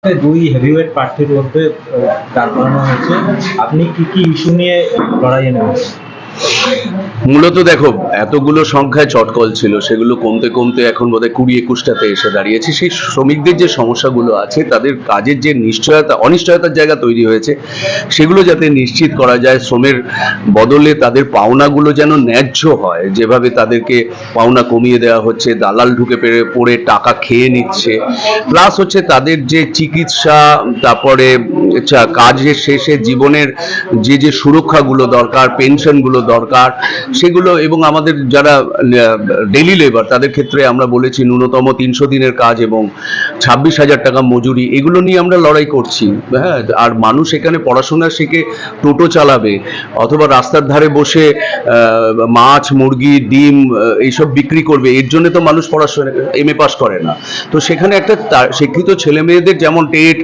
দুই হেভিওয়েট প্রার্থীর মধ্যে দাঁড় করানো হয়েছে। আপনি কি কি ইস্যু নিয়ে লড়াইয়ে নেমেছেন? মূলত দেখো, এতগুলো সংখ্যায় চটকল ছিল, সেগুলো কমতে কমতে এখন বোধহয় 20-21টাতে এসে দাঁড়িয়েছে। সেই শ্রমিকদের যে সমস্যাগুলো আছে, তাদের কাজের যে অনিশ্চয়তার জায়গা তৈরি হয়েছে, সেগুলো যাতে নিশ্চিত করা যায়, শ্রমের বদলে তাদের পাওনাগুলো যেন ন্যায্য হয়। যেভাবে তাদেরকে পাওনা কমিয়ে দেওয়া হচ্ছে, দালাল ঢুকে পড়ে টাকা খেয়ে নিচ্ছে, প্লাস হচ্ছে তাদের যে চিকিৎসা, তারপরে কাজের শেষে জীবনের যে সুরক্ষাগুলো দরকার, পেনশনগুলো দরকার, সেগুলো, এবং আমাদের যারা ডেইলি লেবার তাদের ক্ষেত্রে আমরা বলেছি ন্যূনতম 300 দিনের কাজ এবং 26,000 টাকা মজুরি, এগুলো নিয়ে আমরা লড়াই করছি। হ্যাঁ, আর মানুষ এখানে পড়াশোনা শিখে টোটো চালাবে অথবা রাস্তার ধারে বসে মাছ, মুরগি, ডিম এইসব বিক্রি করবে, এর জন্য তো মানুষ পড়াশোনা MA পাস করে না। তো সেখানে একটা শিক্ষিত ছেলে মেয়েদের যেমন টেট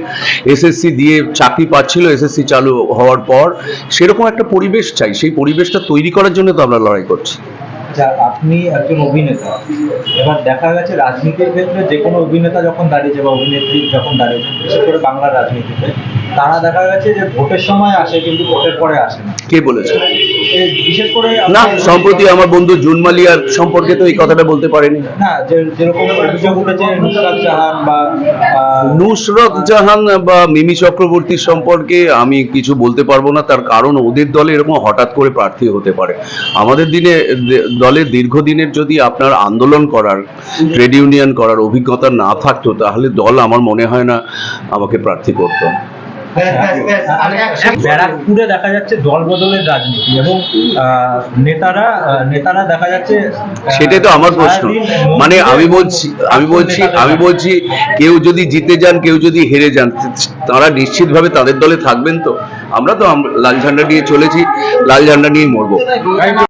SSC দিয়ে চাকরি পাচ্ছিল SSC চালু হওয়ার পর, সেরকম একটা পরিবেশ চাই। সেই পরিবেশটা তৈরি করার জন্য তো আমরা লড়াই করছি। আপনি একজন অভিনেতা, এবার দেখা গেছে রাজনীতির ক্ষেত্রে যে কোনো অভিনেতা যখন দাঁড়িয়েছে বা অভিনেত্রী যখন দাঁড়িয়েছে, বিশেষ করে বাংলার রাজনীতিতে, তারা দেখা গেছে যে ভোটের সময় আসে কিন্তু ভোটের পরে আসে না। কে বলেছে? বিশেষ করে না, সম্প্রতি আমার বন্ধু জুন মালিয়ার সম্পর্কে তো এই কথাটা বলতে পারেনি। না, যেরকম অভিযোগ উঠেছে নুসরত জাহান বা মিমি চক্রবর্তীর সম্পর্কে আমি কিছু বলতে পারবো না, তার কারণ ওদের দলে এরকম হঠাৎ করে প্রার্থী হতে পারে। আমাদের দলে দীর্ঘদিনের যদি আপনার আন্দোলন করার, ট্রেড ইউনিয়ন করার অভিজ্ঞতা না থাকতো, তাহলে দল আমার মনে হয় না আমাকে প্রার্থী করতো। ব্যারাকপুরে দেখা যাচ্ছে দল বদলের রাজনীতি এবং নেতারা দেখা যাচ্ছে, সেটাই তো আমার প্রশ্ন। মানে আমি বলছি কেউ যদি জিতে যান, কেউ যদি হেরে যান, তারা নিশ্চিতভাবে তাদের দলে থাকবেন। তো আমরা তো লাল ঝান্ডা নিয়ে চলেছি, লাল ঝান্ডা নিয়েই মরবো।